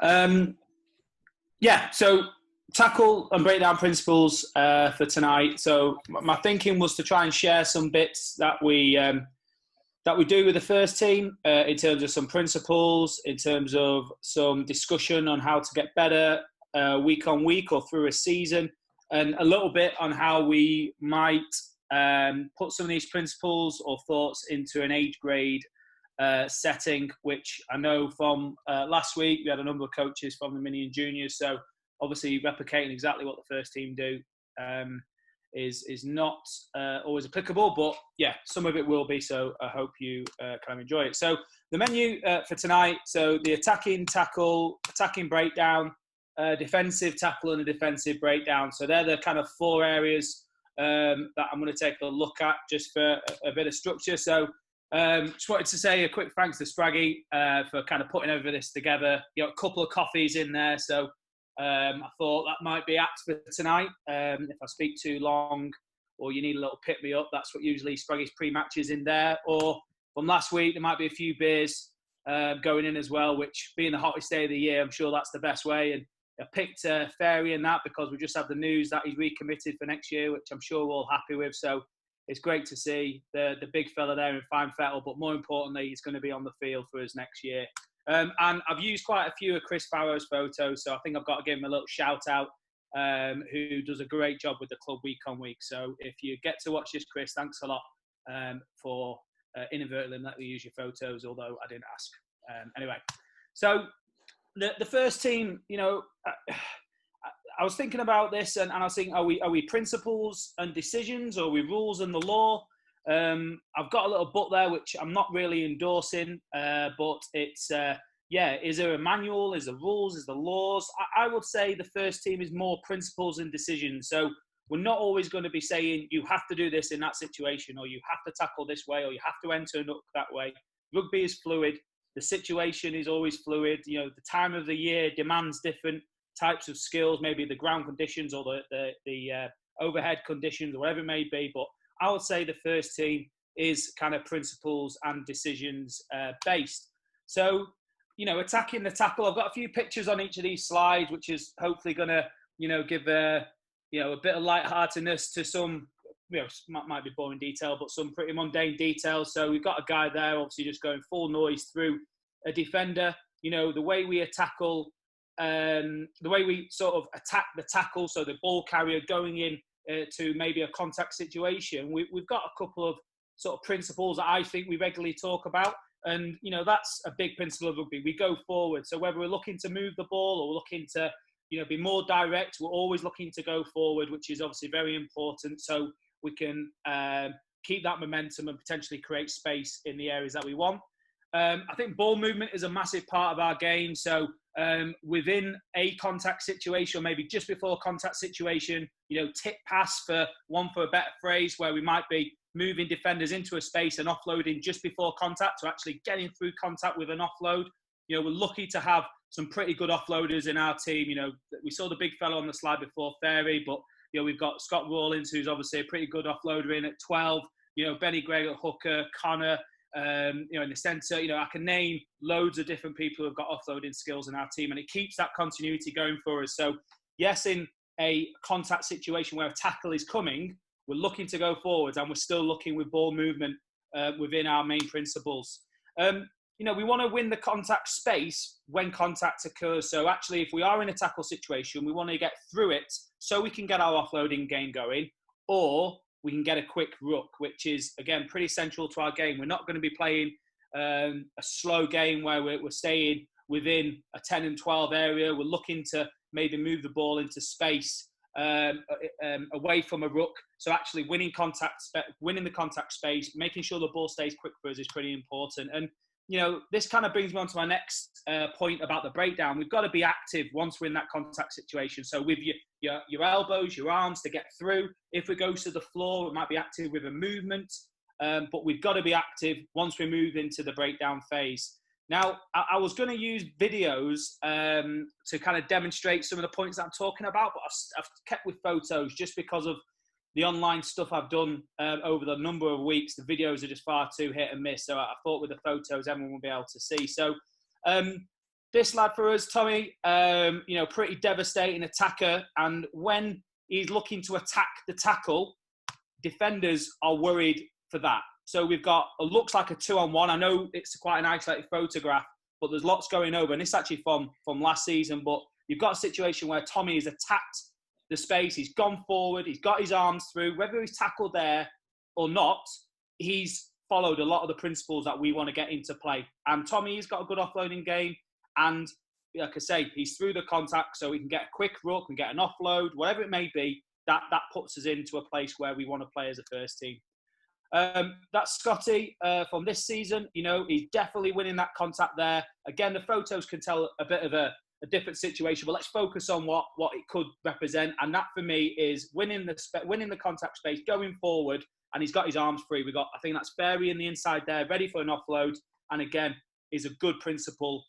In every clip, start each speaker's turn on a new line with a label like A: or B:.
A: Yeah, so tackle and breakdown principles for tonight. So my thinking was to try and share some bits that we do with the first team in terms of some principles, in terms of some discussion on how to get better week on week or through a season, and a little bit on how we might put some of these principles or thoughts into an age grade setting, which I know from last week we had a number of coaches from the mini and juniors, so obviously replicating exactly what the first team do is not always applicable, but yeah, some of it will be, so I hope you kind of enjoy it. So the menu for tonight, so the attacking tackle, attacking breakdown, defensive tackle and a defensive breakdown. So they're the kind of four areas that I'm going to take a look at just for a bit of structure. So just wanted to say a quick thanks to Spraggy for kind of putting over this together. You know, a couple of coffees in there, so I thought that might be apt for tonight. If I speak too long or you need a little pick-me-up, that's what usually Spraggy's pre-match is in there. Or from last week, there might be a few beers going in as well, which being the hottest day of the year, I'm sure that's the best way. And I picked Fairy in that because we just had the news that he's recommitted for next year, which I'm sure we're all happy with. So it's great to see the big fella there in fine fettle, but more importantly, he's going to be on the field for us next year. And I've used quite a few of Chris Farrow's photos, so I think I've got to give him a little shout out, who does a great job with the club week on week. So if you get to watch this, Chris, thanks a lot for inadvertently letting me use your photos, although I didn't ask. Anyway, so the first team, you know, I was thinking about this, and I was thinking, are we principles and decisions, or are we rules and the law? I've got a little book there which I'm not really endorsing, but it's is there a manual, is there rules, is there laws? I would say the first team is more principles and decisions. So we're not always going to be saying you have to do this in that situation, or you have to tackle this way, or you have to enter and up that way. Rugby is fluid. The situation is always fluid. You know, the time of the year demands different types of skills, maybe the ground conditions or the overhead conditions or whatever it may be. But I would say the first team is kind of principles and decisions based. So, you know, attacking the tackle, I've got a few pictures on each of these slides, which is hopefully going to, you know, give a bit of lightheartedness to some, you know, might be boring detail, but some pretty mundane details. So we've got a guy there, obviously just going full noise through a defender. You know, the way we tackle, the way we sort of attack the tackle, so the ball carrier going in to maybe a contact situation, we've got a couple of sort of principles that I think we regularly talk about. And, you know, that's a big principle of rugby. We go forward. So whether we're looking to move the ball or we're looking to, you know, be more direct, we're always looking to go forward, which is obviously very important. So we can keep that momentum and potentially create space in the areas that we want. I think ball movement is a massive part of our game. So within a contact situation, or maybe just before a contact situation, you know, tip pass for a better phrase, where we might be moving defenders into a space and offloading just before contact, to actually getting through contact with an offload. You know, we're lucky to have some pretty good offloaders in our team. You know, we saw the big fellow on the slide before, Fairy, but, you know, we've got Scott Rawlins, who's obviously a pretty good offloader in at 12. You know, Benny Gregg at hooker, Connor, you know, in the centre. You know, I can name loads of different people who've got offloading skills in our team, and it keeps that continuity going for us. So, yes, in a contact situation where a tackle is coming, we're looking to go forwards, and we're still looking with ball movement within our main principles. You know, we want to win the contact space when contact occurs. So actually, if we are in a tackle situation, we want to get through it so we can get our offloading game going, or we can get a quick ruck, which is, again, pretty central to our game. We're not going to be playing a slow game where we're staying within a 10 and 12 area. We're looking to maybe move the ball into space away from a ruck. So actually winning the contact space, making sure the ball stays quick for us is pretty important. And, you know, this kind of brings me on to my next point about the breakdown. We've got to be active once we're in that contact situation. So with your elbows, your arms to get through. If it goes to the floor, it might be active with a movement. But we've got to be active once we move into the breakdown phase. Now, I was going to use videos to kind of demonstrate some of the points that I'm talking about, but I've kept with photos just because of the online stuff I've done over the number of weeks. The videos are just far too hit and miss. So I thought with the photos, everyone will be able to see. So this lad for us, Tommy, pretty devastating attacker. And when he's looking to attack the tackle, defenders are worried for that. So we've got, it looks like a 2-on-1. I know it's quite an isolated photograph, but there's lots going over. And this is actually from last season. But you've got a situation where Tommy has attacked the space. He's gone forward. He's got his arms through. Whether he's tackled there or not, he's followed a lot of the principles that we want to get into play. And Tommy's got a good offloading game. And like I say, he's through the contact, so we can get a quick ruck and get an offload, whatever it may be. That puts us into a place where we want to play as a first team. That's Scotty from this season. He's definitely winning that contact there. Again, the photos can tell a bit of a different situation, but let's focus on what it could represent. And that for me is winning the contact space, going forward, and he's got his arms free. I think that's Barry in the inside there, ready for an offload. And again, is a good principle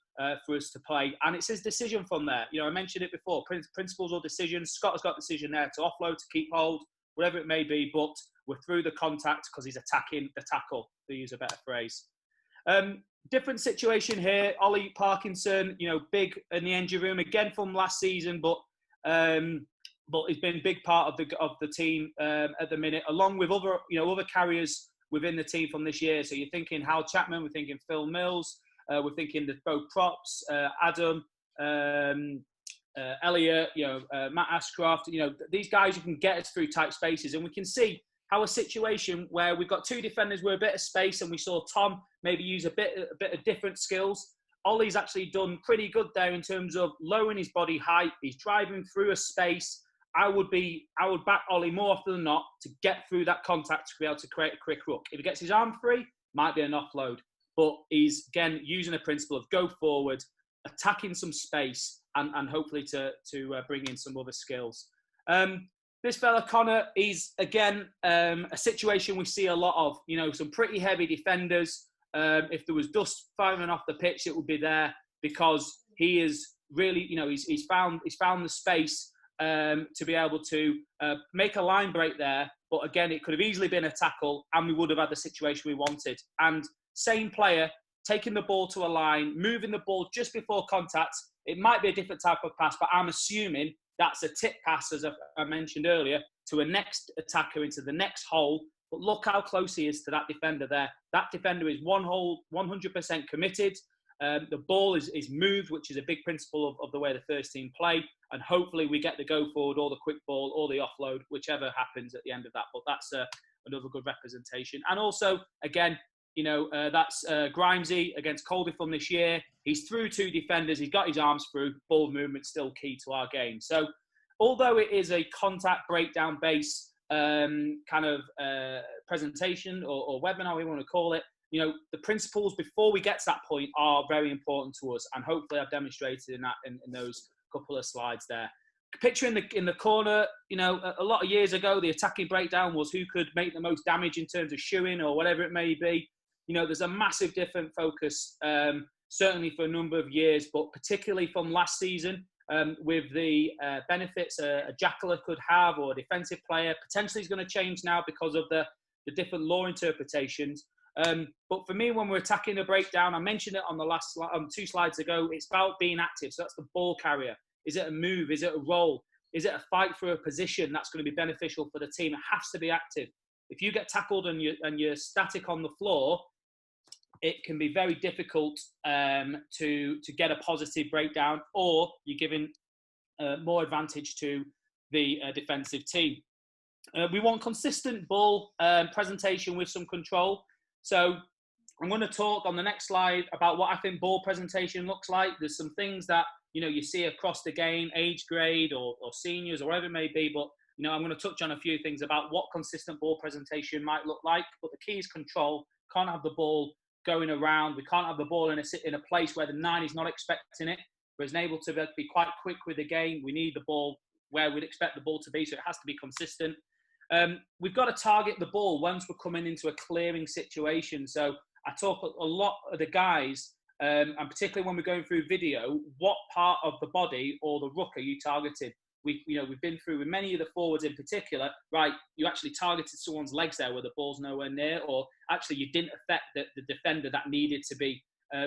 A: for us to play. And it's his decision from there. I mentioned it before, principles or decisions. Scott has got decision there to offload, to keep hold, whatever it may be, but we're through the contact because he's attacking the tackle, to use a better phrase. Different situation here. Ollie Parkinson, big in the engine room again from last season, but he's been a big part of the team at the minute, along with other carriers within the team from this year. So you're thinking Hal Chapman, we're thinking Phil Mills, we're thinking the both props, Adam, Elliot, Matt Ashcroft. These guys who can get us through tight spaces, and we can see how a situation where we've got two defenders with a bit of space, and we saw Tom maybe use a bit of different skills. Ollie's actually done pretty good there in terms of lowering his body height. He's driving through a space. I would back Ollie more often than not to get through that contact to be able to create a quick ruck. If he gets his arm free, might be an offload. But he's, again, using a principle of go forward, attacking some space, and hopefully to bring in some other skills. This fella, Connor, he's, again, a situation we see a lot of. Some pretty heavy defenders. If there was dust firing off the pitch, it would be there, because he is really, he's found the space to be able to make a line break there. But again, it could have easily been a tackle, and we would have had the situation we wanted. And same player, taking the ball to a line, moving the ball just before contact. It might be a different type of pass, but I'm assuming that's a tip pass, as I mentioned earlier, to a next attacker into the next hole. But look how close he is to that defender there. That defender is 100% committed. The ball is moved, which is a big principle of the way the first team play. And hopefully we get the go forward or the quick ball or the offload, whichever happens at the end of that. But that's another good representation. And also, again, that's Grimesy against Caldy from this year. He's through two defenders. He's got his arms through. Ball movement still key to our game. So although it is a contact breakdown base kind of presentation or webinar, we want to call it, the principles before we get to that point are very important to us. And hopefully I've demonstrated in those couple of slides there. Picture in the corner, a lot of years ago, the attacking breakdown was who could make the most damage in terms of shoeing or whatever it may be. There's a massive different focus, certainly for a number of years, but particularly from last season, with the benefits a jackler could have, or a defensive player. Potentially is going to change now because of the different law interpretations. But for me, when we're attacking a breakdown, I mentioned it on the last 2 slides ago, it's about being active. So that's the ball carrier. Is it a move? Is it a roll? Is it a fight for a position that's going to be beneficial for the team? It has to be active. If you get tackled and you're static on the floor, it can be very difficult to get a positive breakdown, or you're giving more advantage to the defensive team. We want consistent ball presentation with some control. So I'm going to talk on the next slide about what I think ball presentation looks like. There's some things that you see across the game, age grade or seniors or whatever it may be, but I'm going to touch on a few things about what consistent ball presentation might look like. But the key is control. Can't have the ball going around. We can't have the ball in a place where the 9 is not expecting it. We're able to be quite quick with the game. We need the ball where we'd expect the ball to be, so it has to be consistent. We've got to target the ball once we're coming into a clearing situation. So I talk a lot of the guys, and particularly when we're going through video, what part of the body or the ruck are you targeted? We've been through with many of the forwards in particular, right? You actually targeted someone's legs there where the ball's nowhere near, or actually you didn't affect the defender that needed to be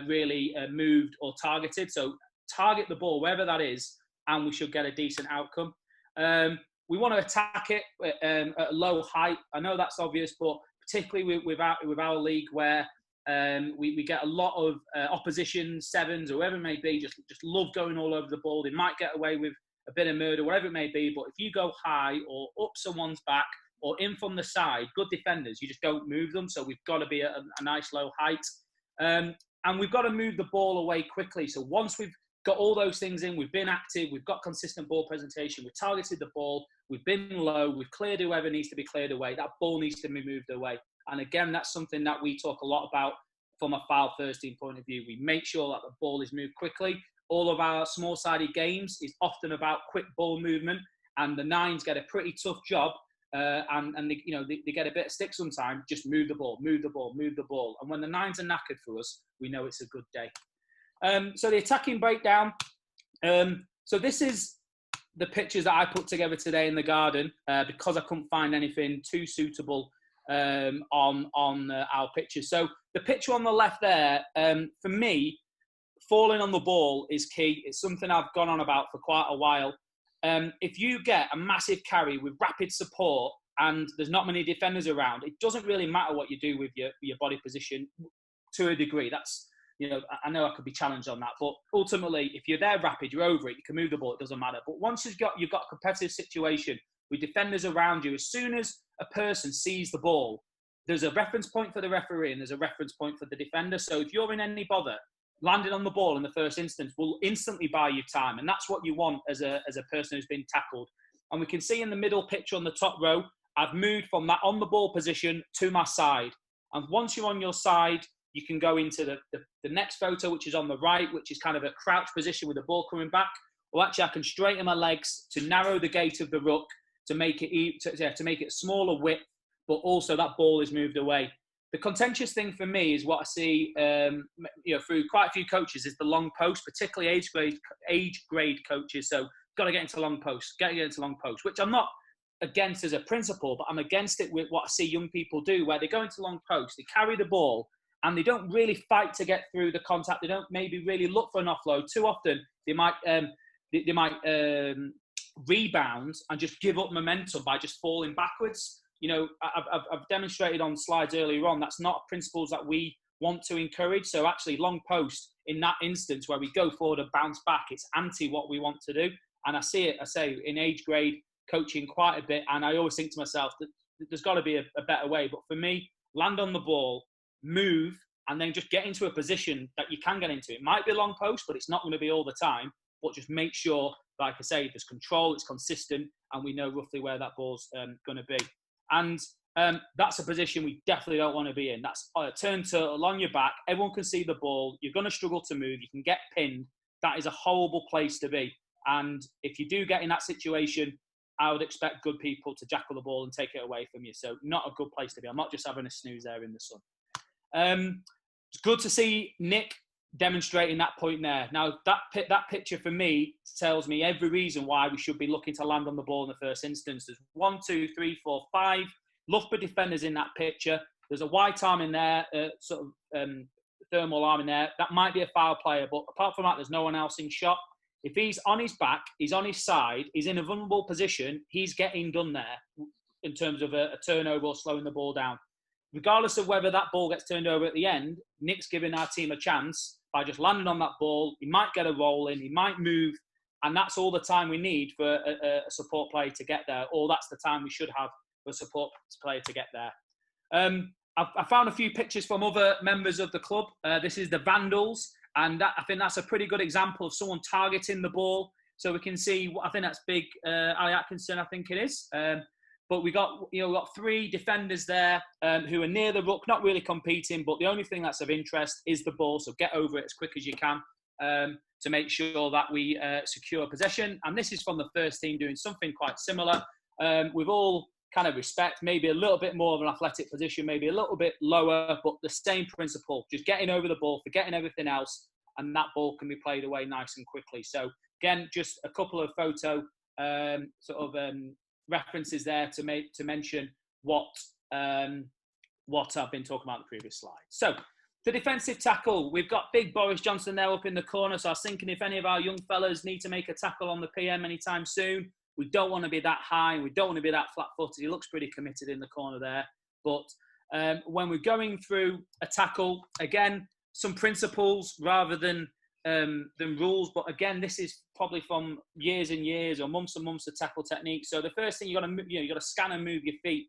A: really moved or targeted. So target the ball, wherever that is, and we should get a decent outcome. We want to attack it at a low height. I know that's obvious, but particularly with our league where we get a lot of opposition sevens or whoever it may be, just love going all over the ball. They might get away with a bit of murder, whatever it may be. But if you go high or up someone's back or in from the side, good defenders, you just don't move them. So we've got to be at a nice low height. And we've got to move the ball away quickly. So once we've got all those things in, we've been active, we've got consistent ball presentation, we've targeted the ball, we've been low, we've cleared whoever needs to be cleared away, that ball needs to be moved away. And again, that's something that we talk a lot about from a Fylde first team point of view. We make sure that the ball is moved quickly. All of our small-sided games is often about quick ball movement, and the nines get a pretty tough job. And they get a bit of stick sometimes. Just move the ball, move the ball, move the ball. And when the nines are knackered for us, we know it's a good day. So the attacking breakdown. So this is the pictures that I put together today in the garden because I couldn't find anything too suitable on our pictures. So the picture on the left there, for me, falling on the ball is key. It's something I've gone on about for quite a while. If you get a massive carry with rapid support and there's not many defenders around, it doesn't really matter what you do with your body position to a degree. That's, I know I could be challenged on that, but ultimately, if you're there rapid, you're over it, you can move the ball, it doesn't matter. But once you've got a competitive situation with defenders around you, as soon as a person sees the ball, there's a reference point for the referee and there's a reference point for the defender. So if you're in any bother, landing on the ball in the first instance will instantly buy you time. And that's what you want as a person who's been tackled. And we can see in the middle picture on the top row, I've moved from that on the ball position to my side. And once you're on your side, you can go into the next photo, which is on the right, which is kind of a crouch position with the ball coming back. Or actually, I can straighten my legs to narrow the gate of the ruck to make it smaller width, but also that ball is moved away. The contentious thing for me is what I see, through quite a few coaches is the long post, particularly age grade coaches. So got to get into long posts, which I'm not against as a principle, but I'm against it with what I see young people do, where they go into long posts, they carry the ball, and they don't really fight to get through the contact. They don't maybe really look for an offload. Too often, they might rebound and just give up momentum by just falling backwards. I've demonstrated on slides earlier on, that's not principles that we want to encourage. So actually long post in that instance where we go forward and bounce back, it's anti what we want to do. And I say in age grade coaching quite a bit. And I always think to myself that there's got to be a better way. But for me, land on the ball, move, and then just get into a position that you can get into. It might be a long post, but it's not going to be all the time. But just make sure, like I say, there's control, it's consistent, and we know roughly where that ball's going to be. And that's a position we definitely don't want to be in. That's a turn turtle on your back. Everyone can see the ball. You're going to struggle to move. You can get pinned. That is a horrible place to be. And if you do get in that situation, I would expect good people to jackal the ball and take it away from you. So not a good place to be. I'm not just having a snooze there in the sun. It's good to see Nick demonstrating that point there. Now, that picture for me tells me every reason why we should be looking to land on the ball in the first instance. There's 1, 2, 3, 4, 5 Loughborough defenders in that picture. There's a white arm in there, thermal arm in there. That might be a foul player, but apart from that, there's no one else in shot. If he's on his back, he's on his side, he's in a vulnerable position, he's getting done there in terms of a turnover or slowing the ball down. Regardless of whether that ball gets turned over at the end, Nick's giving our team a chance by just landing on that ball. He might get a roll in, he might move, and that's all the time we need for a support player to get there, or that's the time we should have for a support player to get there. I found a few pictures from other members of the club. This is the Vandals, and I think that's a pretty good example of someone targeting the ball. So we can see, I think that's big Ali Atkinson, I think it is. But we got 3 defenders there who are near the ruck, not really competing, but the only thing that's of interest is the ball. So get over it as quick as you can to make sure that we secure possession. And this is from the first team doing something quite similar. With all kind of respect, maybe a little bit more of an athletic position, maybe a little bit lower, but the same principle, just getting over the ball, forgetting everything else, and that ball can be played away nice and quickly. So again, just a couple of photo references there to mention what I've been talking about in the previous slide. So The defensive tackle, we've got big Boris Johnson there up in the corner. So I was thinking if any of our young fellas need to make a tackle on the PM anytime soon, we don't want to be that high. We don't want to be that flat-footed. He looks pretty committed in the corner there. But when we're going through a tackle, again, some principles rather than rules. But again, this is probably from years and years or months and months of tackle technique. So the first thing you got to scan and move your feet.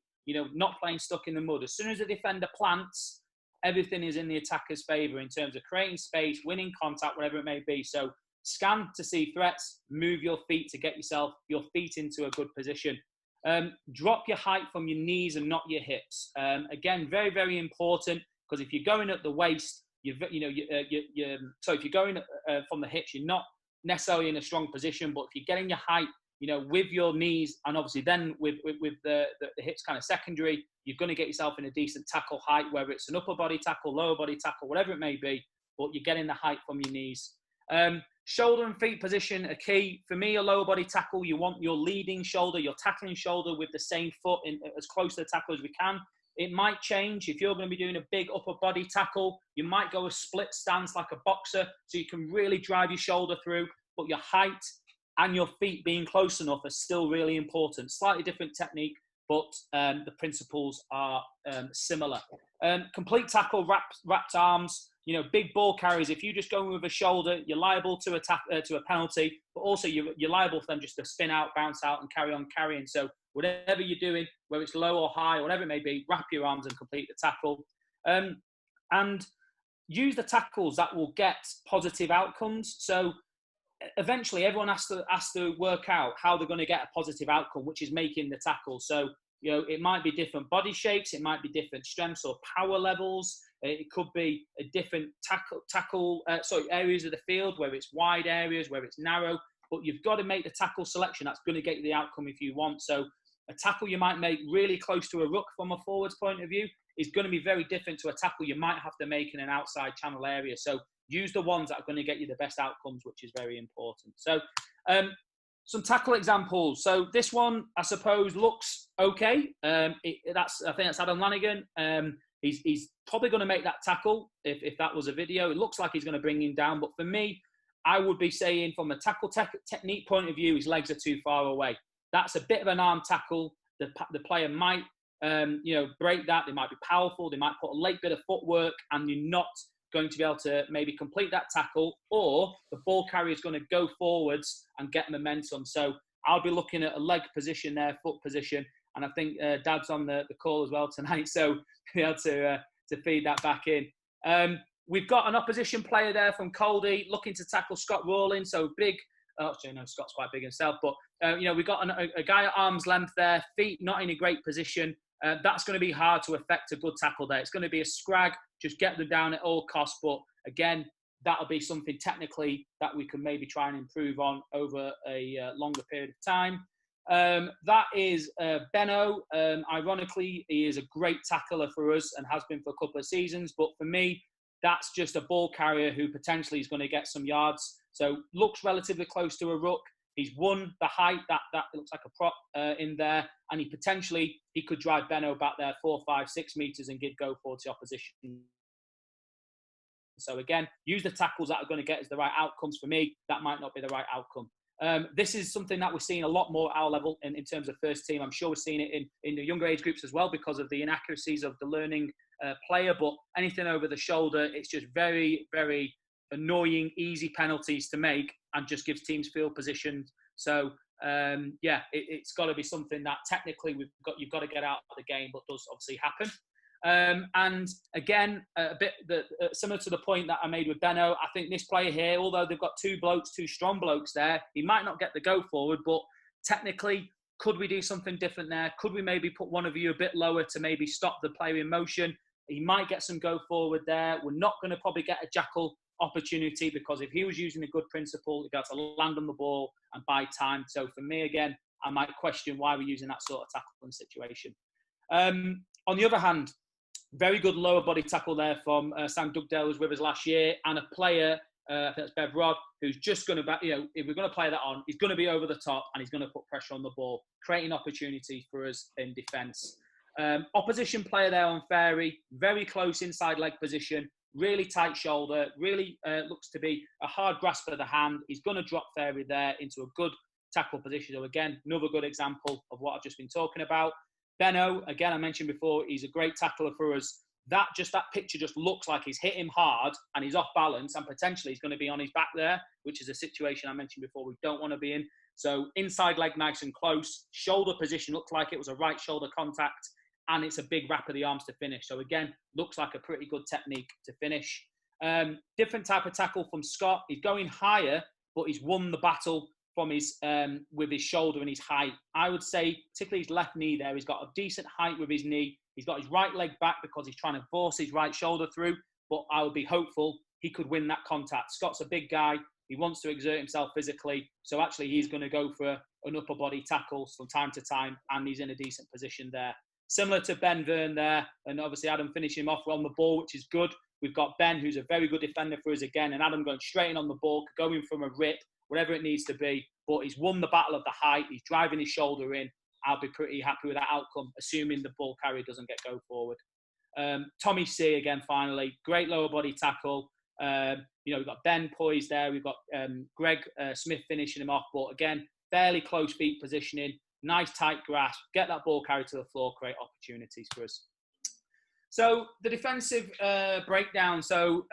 A: Not playing stuck in the mud. As soon as the defender plants, everything is in the attacker's favour in terms of creating space, winning contact, whatever it may be. So scan to see threats, move your feet to get your feet into a good position. Drop your height from your knees and not your hips. Again, very, very important, because if you're going at the waist, if you're going from the hips, you're not necessarily in a strong position. But if you're getting your height, with your knees, and obviously then with the hips kind of secondary, you're going to get yourself in a decent tackle height, whether it's an upper body tackle, lower body tackle, whatever it may be, but you're getting the height from your knees. Shoulder and feet position are key. For me, a lower body tackle, you want your leading shoulder, your tackling shoulder with the same foot in as close to the tackle as we can. It might change. If you're going to be doing a big upper body tackle, you might go a split stance like a boxer, so you can really drive your shoulder through, but your height and your feet being close enough are still really important. Slightly different technique, but the principles are similar. Complete tackle, wrapped arms. Big ball carries. If you just go with a shoulder, you're liable to a penalty, but also you're liable for them just to spin out, bounce out, and carry on carrying. So whatever you're doing, whether it's low or high, or whatever it may be, wrap your arms and complete the tackle. And use the tackles that will get positive outcomes. So eventually everyone has to work out how they're going to get a positive outcome, which is making the tackle. So, it might be different body shapes, it might be different strengths or power levels. It could be a different areas of the field, whether it's wide areas, whether it's narrow, but you've got to make the tackle selection that's going to get you the outcome if you want. So a tackle you might make really close to a ruck from a forwards point of view is going to be very different to a tackle you might have to make in an outside channel area. So use the ones that are going to get you the best outcomes, which is very important. So some tackle examples. So this one, I suppose, looks okay. I think that's Adam Lanigan. He's probably going to make that tackle if that was a video. It looks like he's going to bring him down. But for me, I would be saying from a tackle technique point of view, his legs are too far away. That's a bit of an arm tackle. The player might break that. They might be powerful. They might put a late bit of footwork, and you're not going to be able to maybe complete that tackle, or the ball carrier is going to go forwards and get momentum. So I'll be looking at a leg position there, foot position, and I think Dad's on the call as well tonight, so be able to feed that back in. We've got an opposition player there from Fylde looking to tackle Scott Rawlins, so big. Scott's quite big himself, but we've got a guy at arm's length there, feet not in a great position. That's going to be hard to affect a good tackle there. It's going to be a scrag, just get them down at all costs. But again, that'll be something technically that we can maybe try and improve on over a longer period of time. That is Benno. Ironically, he is a great tackler for us and has been for a couple of seasons. But for me, that's just a ball carrier who potentially is going to get some yards. So looks relatively close to a ruck. He's won the height, that looks like a prop in there, and he could drive Benno back there 4, 5, 6 meters and go forward to the opposition. So again, use the tackles that are going to get us the right outcomes. For me, that might not be the right outcome. This is something that we're seeing a lot more at our level in terms of first team. I'm sure we're seeing it in the younger age groups as well because of the inaccuracies of the learning player, but anything over the shoulder, it's just very, very annoying, easy penalties to make and just gives teams field position. So it's got to be something that technically you've got to get out of the game, but does obviously happen. And again, a bit similar to the point that I made with Benno, I think this player here, although they've got two strong blokes there, he might not get the go forward, but technically, could we do something different there? Could we maybe put one of you a bit lower to maybe stop the player in motion? He might get some go forward there. We're not going to probably get a jackal opportunity because if he was using a good principle, he'd be able to land on the ball and buy time. So for me, again, I might question why we're using that sort of tackling situation. On the other hand, very good lower body tackle there from Sam Dugdale, who was with us last year, and a player, I think that's Bev Rod, who's just going to, if we're going to play that on, he's going to be over the top and he's going to put pressure on the ball, creating opportunity for us in defence. Opposition player there on Fairy, very close inside leg position, really tight shoulder, really looks to be a hard grasp of the hand. He's going to drop Fairy there into a good tackle position. So again, another good example of what I've just been talking about. Benno, again, I mentioned before, he's a great tackler for us. That picture just looks like he's hit him hard and he's off balance, and potentially he's going to be on his back there, which is a situation I mentioned before we don't want to be in. So inside leg nice and close, shoulder position looked like it was a right shoulder contact, and it's a big wrap of the arms to finish. So again, looks like a pretty good technique to finish. Different type of tackle from Scott. He's going higher, but he's won the battle from his with his shoulder and his height. I would say, particularly his left knee there, he's got a decent height with his knee. He's got his right leg back because he's trying to force his right shoulder through, but I would be hopeful he could win that contact. Scott's a big guy. He wants to exert himself physically, so actually he's going to go for an upper body tackle from time to time, and he's in a decent position there. Similar to Ben Verne there, and obviously Adam finishing him off on the ball, which is good. We've got Ben, who's a very good defender for us again, and Adam going straight in on the ball, going from a rip, whatever it needs to be. But he's won the battle of the height. He's driving his shoulder in. I'll be pretty happy with that outcome, assuming the ball carrier doesn't get go forward. Tommy C again, finally, great lower body tackle. We've got Ben poised there. We've got Greg Smith finishing him off, but again, fairly close feet positioning, nice tight grasp, get that ball carried to the floor, create opportunities for us. So the defensive breakdown. So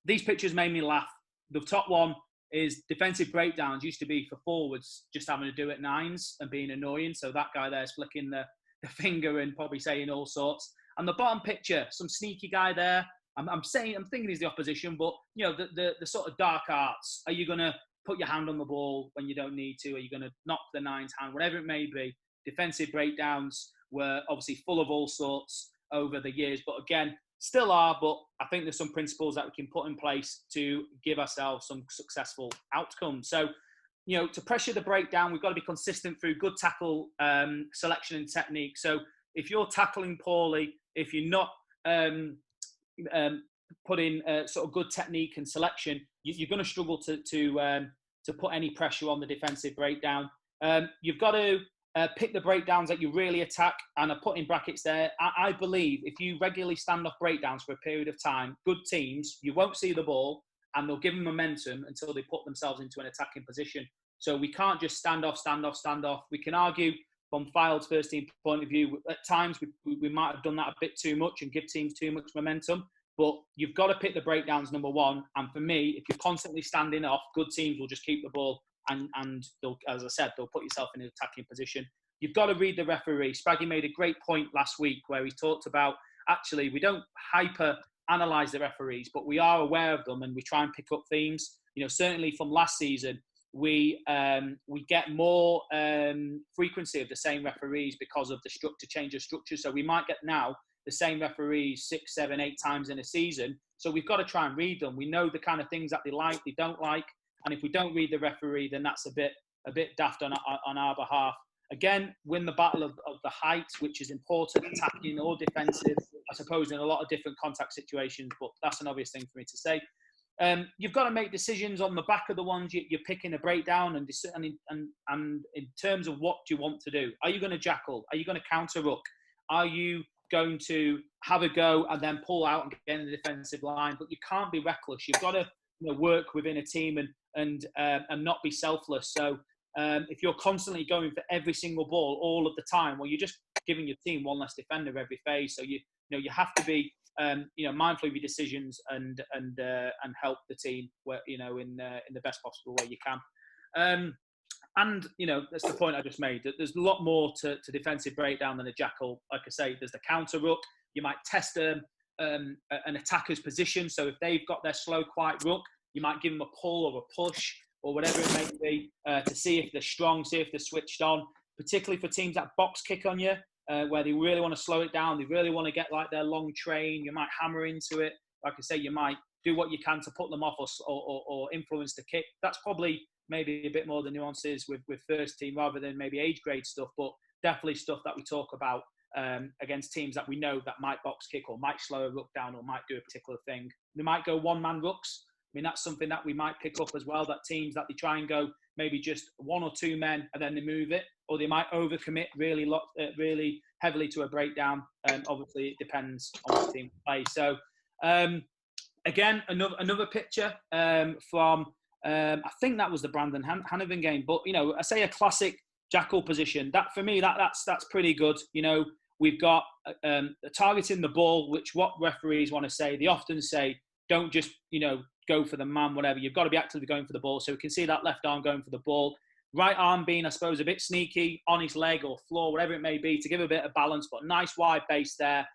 A: these pictures made me laugh. The top one is defensive breakdowns used to be for forwards just having to do at nines and being annoying. So that guy there is flicking the finger and probably saying all sorts. And the bottom picture, some sneaky guy there. I'm thinking he's the opposition, but the sort of dark arts. Are you going to put your hand on the ball when you don't need to? Are you going to knock the nines hand? Whatever it may be. Defensive breakdowns were obviously full of all sorts over the years, but again, still are, but I think there's some principles that we can put in place to give ourselves some successful outcomes. So, to pressure the breakdown, we've got to be consistent through good tackle selection and technique. So if you're tackling poorly, if you're not putting sort of good technique and selection, you're going to struggle to put any pressure on the defensive breakdown. You've got to pick the breakdowns that you really attack, and I put in brackets there. I believe if you regularly stand off breakdowns for a period of time, good teams, you won't see the ball and they'll give them momentum until they put themselves into an attacking position. So we can't just stand off. We can argue from Fylde's first team point of view, at times we might have done that a bit too much and give teams too much momentum, but you've got to pick the breakdowns, number one. And for me, if you're constantly standing off, good teams will just keep the ball and they'll, as I said, they'll put yourself in an attacking position. You've got to read the referee. Spraggy made a great point last week where he talked about, actually, we don't hyper-analyse the referees, but we are aware of them and we try and pick up themes. Certainly from last season, we get more frequency of the same referees because of the change of structure. So we might get now the same referees 6, 7, 8 times in a season. So we've got to try and read them. We know the kind of things that they like, they don't like. And if we don't read the referee, then that's a bit daft on our behalf. Again, win the battle of the height, which is important, attacking or defensive, I suppose, in a lot of different contact situations, but that's an obvious thing for me to say. You've got to make decisions on the back of the ones you're picking a breakdown and in terms of what do you want to do. Are you going to jackal? Are you going to counter ruck? Are you going to have a go and then pull out and get in the defensive line? But you can't be reckless. You've got to work within a team and not be selfless. So if you're constantly going for every single ball all of the time, well, you're just giving your team one less defender every phase. So you have to be mindful of your decisions and help the team in the best possible way you can. That's the point I just made. That there's a lot more to defensive breakdown than a jackal. Like I say, there's the counter ruck. You might test an attacker's position. So if they've got their slow, quiet ruck, you might give them a pull or a push or whatever it may be to see if they're strong, see if they're switched on, particularly for teams that box kick on you, where they really want to slow it down. They really want to get like their long train. You might hammer into it. Like I say, you might do what you can to put them off or influence the kick. That's probably maybe a bit more the nuances with first team rather than maybe age grade stuff, but definitely stuff that we talk about against teams that we know that might box kick or might slow a ruck down or might do a particular thing. They might go one-man rucks. I mean, that's something that we might pick up as well, that teams that they try and go maybe just 1 or 2 men and then they move it, or they might overcommit really heavily to a breakdown. Obviously, it depends on what team plays. So again, another picture from, I think that was the Brandon Hanovan game. But, you know, I say a classic jackal position. That, for me, that's pretty good. You know, we've got targeting the ball, which what referees want to say. They often say, don't just, you know, go for the man, whatever. You've got to be actively going for the ball. So we can see that left arm going for the ball. Right arm being, I suppose, a bit sneaky on his leg or floor, whatever it may be, to give a bit of balance, but nice wide base there.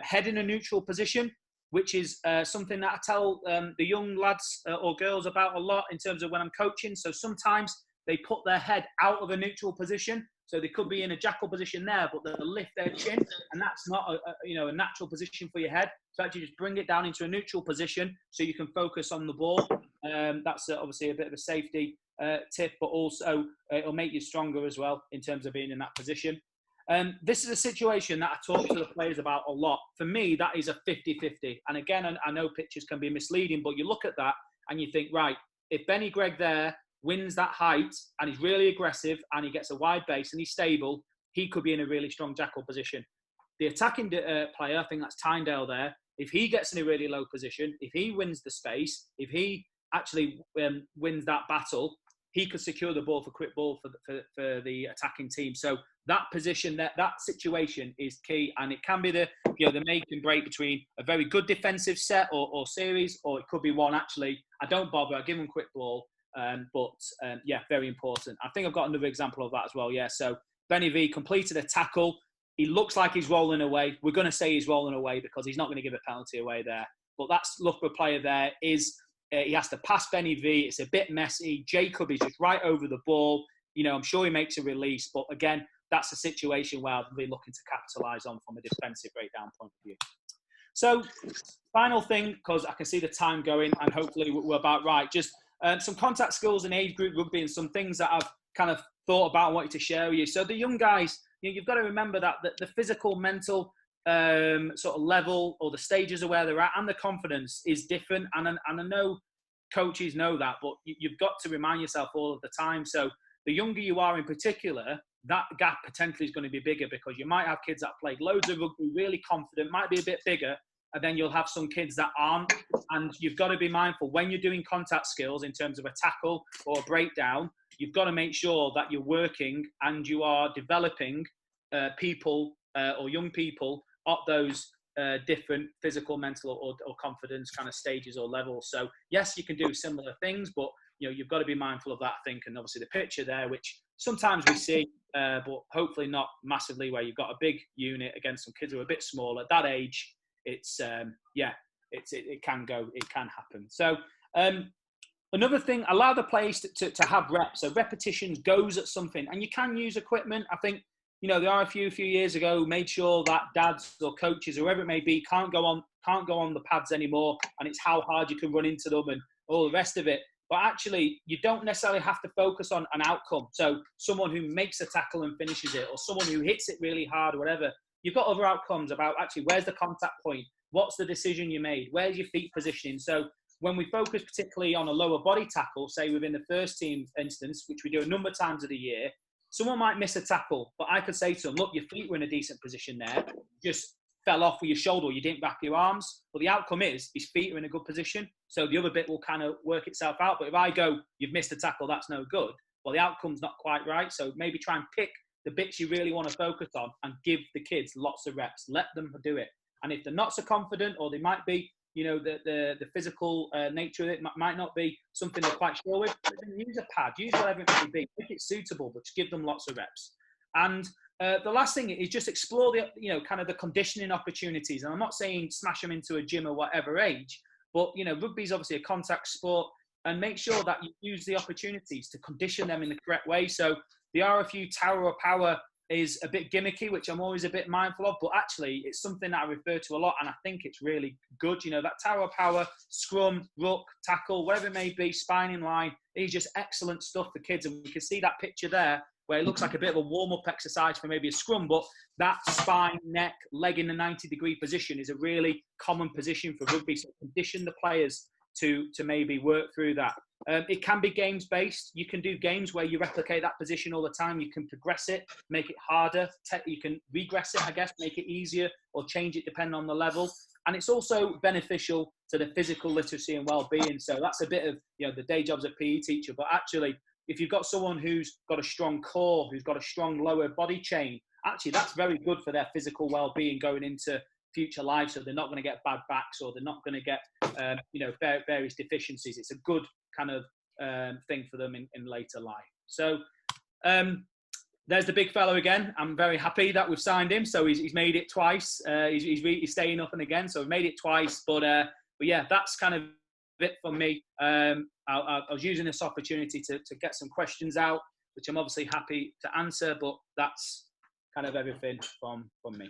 A: Head in a neutral position, which is something that I tell the young lads or girls about a lot in terms of when I'm coaching. So sometimes they put their head out of a neutral position. So they could be in a jackal position there, but they'll lift their chin, and that's not a natural position for your head. So actually just bring it down into a neutral position so you can focus on the ball. That's obviously a bit of a safety tip, but also it'll make you stronger as well in terms of being in that position. This is a situation that I talk to the players about a lot. For me, that is a 50-50. And again, I know pictures can be misleading, but you look at that and you think, right, if Benny Gregg there wins that height and he's really aggressive and he gets a wide base and he's stable, he could be in a really strong jackal position. The attacking player, I think that's Tyndale there, if he gets in a really low position, if he wins the space, if he actually wins that battle, he could secure the ball for quick ball for the attacking team. So that position, that situation is key, and it can be the make and break between a very good defensive set or series, or it could be one actually, I don't bother, I give them quick ball. Yeah, very important. I think I've got another example of that as well. Yeah, so Benny V completed a tackle. He looks like he's rolling away. We're going to say he's rolling away because he's not going to give a penalty away there. But that's Loughborough player there is, he has to pass Benny V. It's a bit messy. Jacob is just right over the ball. You know, I'm sure he makes a release. But again, that's a situation where I'll be looking to capitalise on from a defensive breakdown point of view. So, final thing, because I can see the time going and hopefully we're about right. Just some contact skills in age group rugby and some things that I've kind of thought about and wanted to share with you. So the young guys, you've got to remember that the physical, mental sort of level or the stages of where they're at and the confidence is different. And I know coaches know that, but you've got to remind yourself all of the time. So the younger you are in particular, that gap potentially is going to be bigger because you might have kids that played loads of rugby, really confident, might be a bit bigger, and then you'll have some kids that aren't. And you've got to be mindful when you're doing contact skills in terms of a tackle or a breakdown, you've got to make sure that you're working and you are developing people or young people at those different physical, mental or confidence kind of stages or levels. So yes, you can do similar things, but you've got to be mindful of that, I think. And obviously the picture there, which sometimes we see, but hopefully not massively, where you've got a big unit against some kids who are a bit small. At that age, it can happen. So another thing, allow the players to have reps. So repetitions goes at something, and you can use equipment. I think, there are a few years ago who made sure that dads or coaches, whoever it may be, can't go on the pads anymore, and it's how hard you can run into them and all the rest of it. But actually, you don't necessarily have to focus on an outcome. So someone who makes a tackle and finishes it, or someone who hits it really hard or whatever, you've got other outcomes about actually where's the contact point, what's the decision you made, where's your feet positioning. So when we focus particularly on a lower body tackle, say within the first team instance, which we do a number of times of the year, someone might miss a tackle, but I could say to them, look, your feet were in a decent position there, just fell off with your shoulder, you didn't wrap your arms. But the outcome is his feet are in a good position, so the other bit will kind of work itself out. But if I go, you've missed a tackle, that's no good, well, the outcome's not quite right. So maybe try and pick the bits you really want to focus on and give the kids lots of reps. Let them do it. And if they're not so confident, or they might be, the physical nature of it might not be something they're quite sure with, then use a pad, use whatever it may be, make it suitable, but just give them lots of reps. And the last thing is just explore the, kind of the conditioning opportunities. And I'm not saying smash them into a gym at whatever age, but, rugby is obviously a contact sport, and make sure that you use the opportunities to condition them in the correct way. So the RFU Tower of Power is a bit gimmicky, which I'm always a bit mindful of, but actually it's something that I refer to a lot, and I think it's really good. That Tower of Power, scrum, ruck, tackle, whatever it may be, spine in line, is just excellent stuff for kids. And we can see that picture there where it looks like a bit of a warm-up exercise for maybe a scrum, but that spine, neck, leg in the 90-degree position is a really common position for rugby. So condition the players to maybe work through that. It can be games based. You can do games where you replicate that position all the time. You can progress it, make it harder. You can regress it, I guess, make it easier or change it depending on the level. And it's also beneficial to the physical literacy and well-being. So that's a bit of, the day job's a PE teacher. But actually, if you've got someone who's got a strong core, who's got a strong lower body chain, actually that's very good for their physical well-being going into future life. So they're not going to get bad backs, or they're not going to get, various deficiencies. It's a good kind of thing for them in later life. So there's the big fellow again. I'm very happy that we've signed him. So he's made it twice. He's staying up and again. So we've made it twice. But yeah, that's kind of it for me. I was using this opportunity to get some questions out, which I'm obviously happy to answer. But that's kind of everything from me.